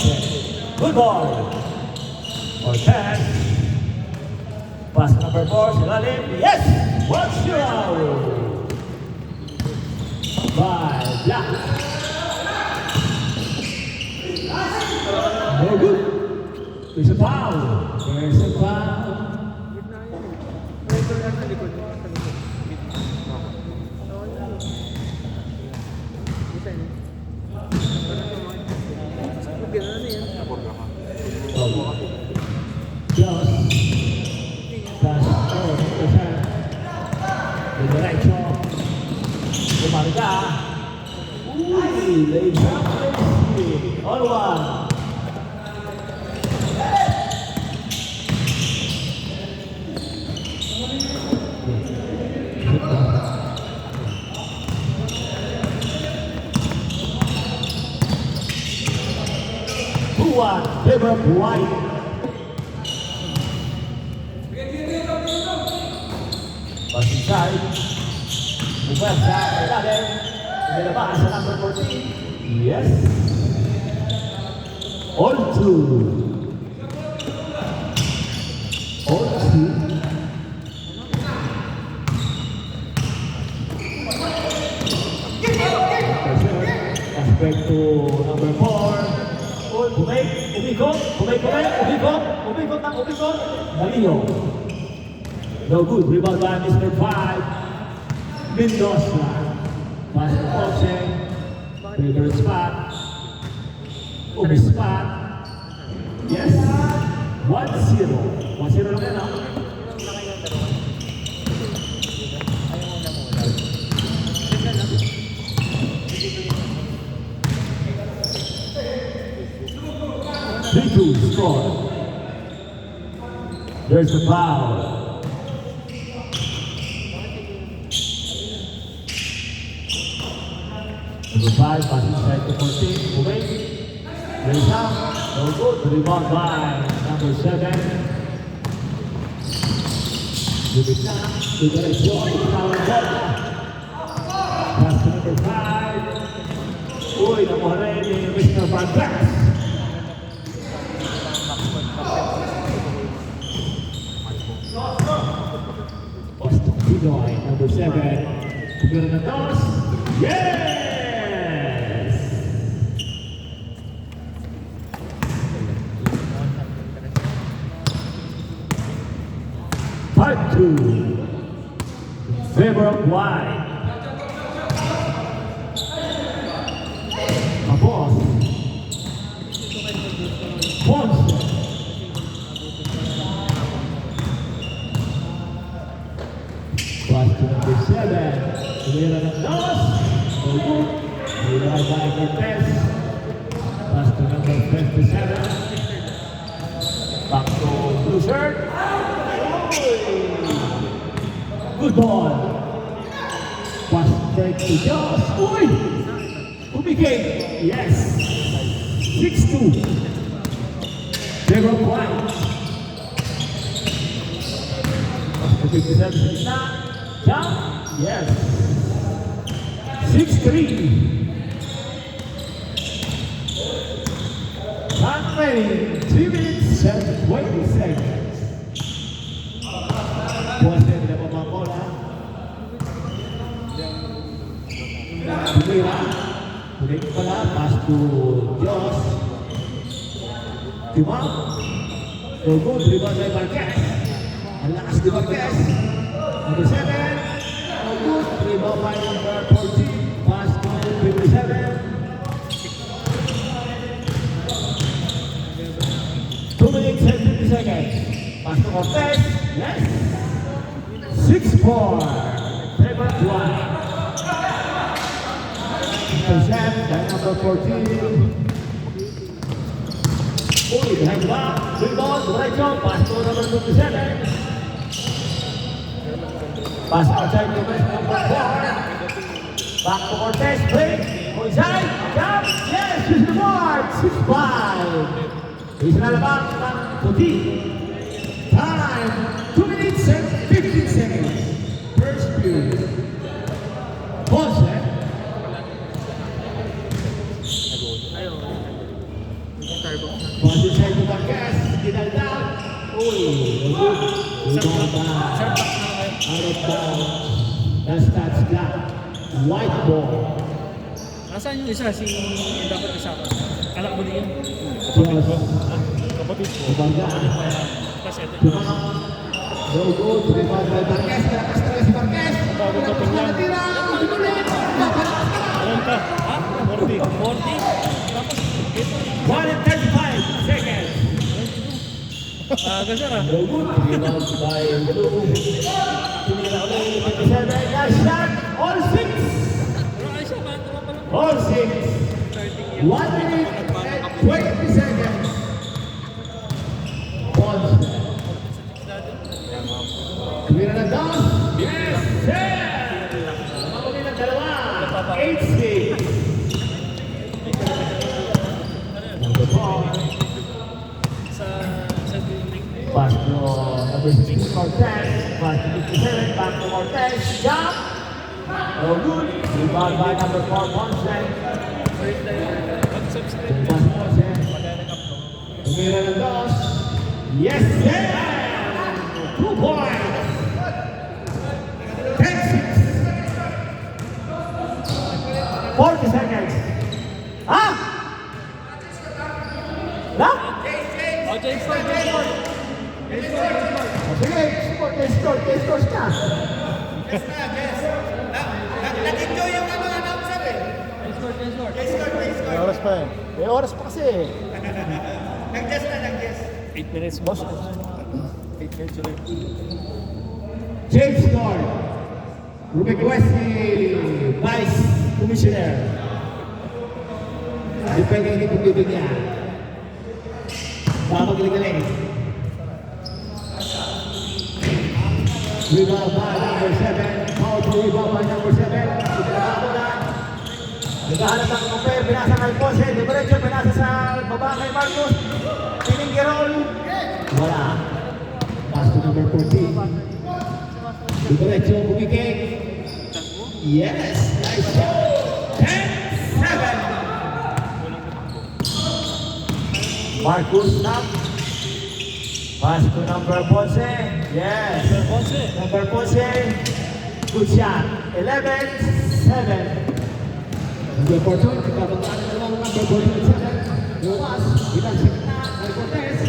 Ponce. Good ball. Cortez. Pass number 4, Silalim. Yes! 1-0. By Black. No good. There's a foul. There's a foul. Just pass over the center. Diretso. Umarga. Uy, late shot. All one. One, Deborah White. Pass inside. Buwersa, ilalim. Nilabas sa number 14. Yes. All two. All two. Aspect to number 4. Umikot. Dalio. No good. Rebound by Mr. 5. Mendoza. Pass to Ponce. Favorite spot. Spot. Yes. 1-0. 1-0 lang yan, ha? Two score. There's the foul. Number 5 pass inside to 14. Away. There's out. No good. Rebound by number 7. Dubita. Diretso. Foul ball. Pass to number 5. Uy, nakuha rin ni Mr. Van Bass. Pinoy, number 7. Kumira na toss. Yes! Part 2. Favor of White. Tapos. Ponce. Pass to number 7. Kumira ng toss. No good. Rebound by Cortez. Pass to number 57. Back to blue shirt. Good ball. Pass straight to Joss. Uy! Umigay. Yes. 6-2. Zero points. Pass to 57 sa gitna. Jump. Yes. 6-3. Time remaining 2 minutes and 20 seconds. Bukas na nila pa mga bola. Kumira. Kulit pala. Pass to Diyos. Timang. No good. Rebound by Marquez. Ang lakas ni Marquez. Number 7. No good. Rebound by number 14. Pass to 57. 2 minutes and 50 seconds. Pass to Cortez. Yes. 6-4. Favorite one. Intercept by number 14. Uy, behind the back. Rebound. Diretso. Pass to number 57. Pass outside to number 4. Back to Cortez. Break. Inside. Jump. Yes. He's the board. 6-5. He's not about puti. Time, 2 minutes and 15 seconds. First period. Ponce. Pass inside to Marquez. Dinaldal. Uy, good. Out of bounds. That's block. White ball. Nasaan yung isa? Yung dapat kasama? Anak mo din yun? Kapatid ko. Kumbaga. Tapos ito. No good. Rebound by Marquez. Nalakas na rin si Marquez. Nalakas na natira. Meron pa. Ha? 40. 40? Tapos ito. 1 and 35 seconds. Ganda na. No good. Rebound by Blue. Tumira ulit. 57. Last shot. All 6. Pero ay siya, bago pa lang. All 6. 1 minute and 20 seconds. Pons. Tumira ng dos. Yes, sir! Mamuli ng dalawa. 8-6. Number 4. Sa building. Pass to number 16, Cortez. Pass to 57. Back to Cortez. Jump. No good. Rebound by number 4, Ponce. Pag-subscribe Pass to Ponce. Tumira ng dos. Yes, sir! 2 points. 10-6. 40 seconds. Ha? Na? Oh, James Ford. Sige, score ka. Nag-enjoy yung ano announcer eh. May oras pa eh. May oras pa kasi eh. Nag-guess. 8 minutes, boss. 8 minutes ulit. James score. Request ni Vice Commissioner. Hindi pwede hindi kong bibigyan. Baka magaling-galing. Rebound by number 7. Powerful rebound by number 7. Sinilababo na. Naghahanap ng compare. Binasa kay Ponce. Diretso binasa sa baba kay Marcos. Tiningirol. Wala. Pass to number 14. Diretso bumigay. Yes. Nice shot. 10-7. Marcus Snap. Pass to number Ponce. Yes. Number Ponce. Good shot. 11-7. Number 14. Nagkabataan na naman number 14-7. Lumas. Ilang second na. May Cortez.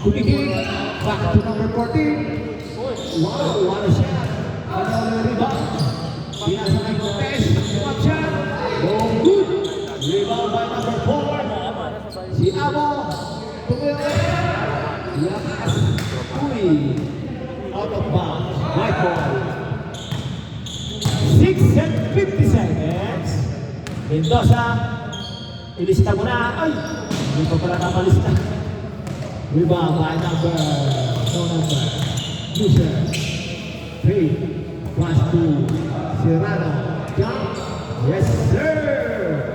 Kumigig. Back to number 14. Wow, what a shot. Another rebound. Pinasa kay Cortez. Up shot. No good. Rebound by number 4. Si Amo. Tumira. Lakas. Uy. Out of bounds. White ball. 6 and 50 seconds. Mendoza. Ilista mo na. Ay! Hindi pa pala namalista. Rebound by number. No number. User. 3. Pass to Serrano. Jump. Yes, sir.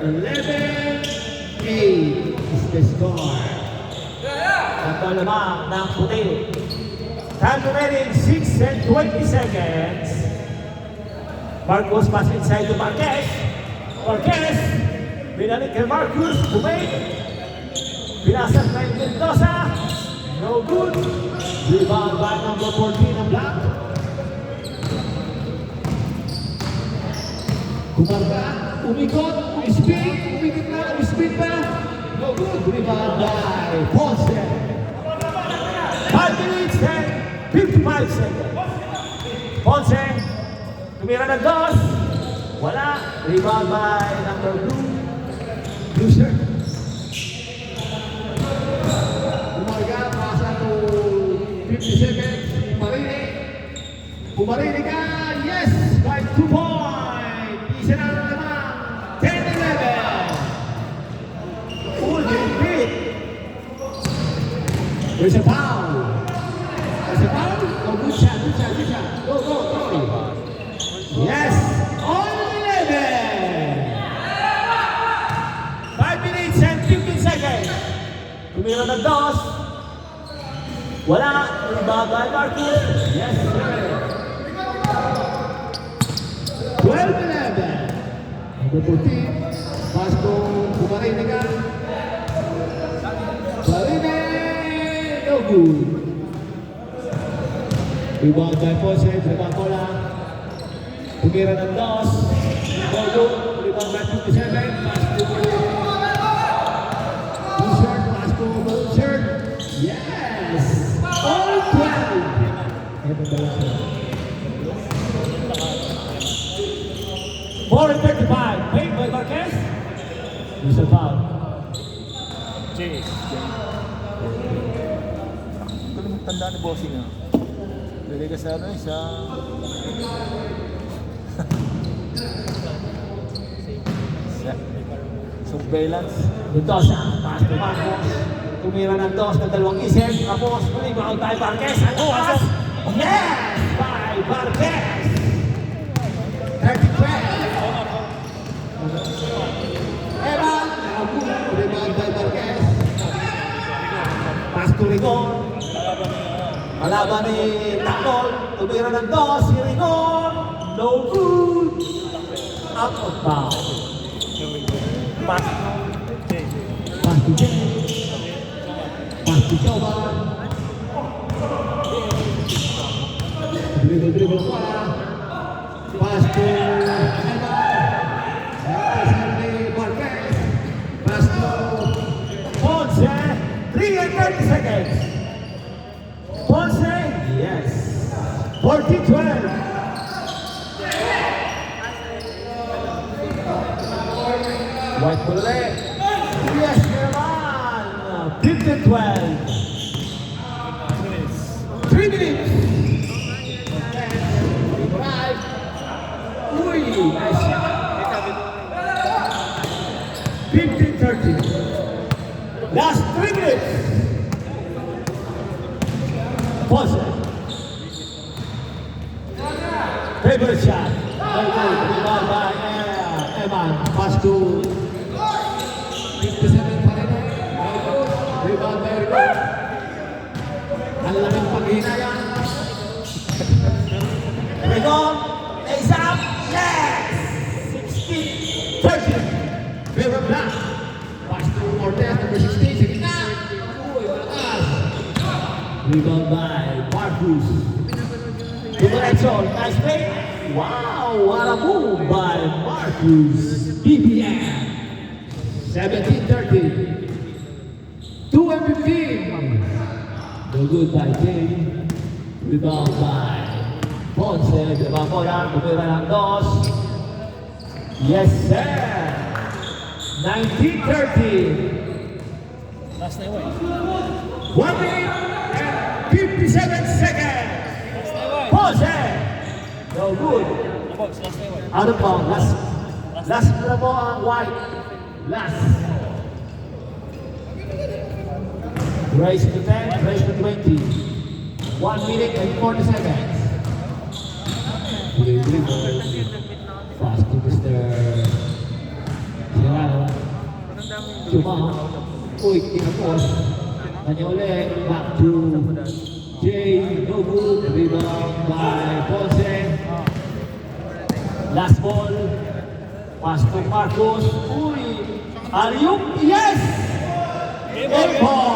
11-8 is the score. Tatlo lamang ng puti. Time remaining 6 and 20 seconds. Marcos pass inside to Marquez. Marquez. Binalik kay Marcus. Bumay. Pinasas kay Mendoza. No good. Rebound by number 14 ng Black. Kumarga. Umikot. Umikot na. Umispin pa. No good. Rebound by Ponce. 5 minutes and 55 seconds. Ponce. Tumira ng dos. Wala. Rebound by number 2. Blue shirt. Kumarga. Pasa to 50 seconds. Pumarini ka. Yes. By 2 points. Isa na naman. 10-11. Full beat. There's a foul. There's a foul. Oh, good shot. Go. Yes. On 11. 5 minutes and 15 seconds. Tumira ng dos. Wala. Rebound by Marcus. Yes, sir. 12-11. Number 14. Pass to Pumarinigan. good. Rebound by Ponce, rebound bola. Tumira ng dos. No good. Rebound by 57. Pass to Bouchard. Pass to Bouchard. Yes! All 12. Eto ba lang siya? 4:35. Paid by Marquez. There's a foul. Jay. Ito naman tanda ni Bossing ah. Bili ka sa ano eh, sa... sa... surveillance. Mendoza, pass to Marcos. Tumira ng dos ng dalawang isip. Tapos, rebound by Marquez. Ang pass. Yes! By Marquez. 30-12. Evan, rebound by Marquez. Pass to Rigon. Malaban ni Tacol. Tumira ng dos. Si Rigon. No good. Out of bounds. Pass. Jay. Pass to Jay. Pass to Jovan. Dribble bola. Pass to Evan. Marquez. Pass to Ponce. 3 and 30 seconds. Ponce. Yes. 40-12. White for the leg. Yes, naman. 15-12. 3 minutes. Right. Uy, nice shot. 15-30. Last 3 minutes. Ponce. Favorite shot. Rebound by Evan. Pass to 57 pa rin. Rebound by Rigon. Ang lamang paghinayang. Rigon. Lays up. Yes! 16-30. River Black. Pass to Cortez, number 16. Sa gitna. Uy, malakas. Rebound by Marcus. Diretso. Nice play. Wow! What a move by Marcus. BBM. 17-30. 2 and 15. No good by Jay. Rebound by Ponce. Rebound po yan. Tumira ng dos. Yes, sir. 19-30. Last na yun. 1 minute and 57 seconds. Last na yun. Ponce. No good. Box, last na yun. Out of bounds. Last na po ang white. Last. Race to 10, race to 20. 1 minute and 40 seconds. Dribble. Pass to Mr. Gerardo. Cuma. Uy, kinapos. Kanya ulit. Back to Jay. No good. Rebound by Ponce. Last ball. Pass to Marcos. Uy. Alley-oop. Yes! Game ball.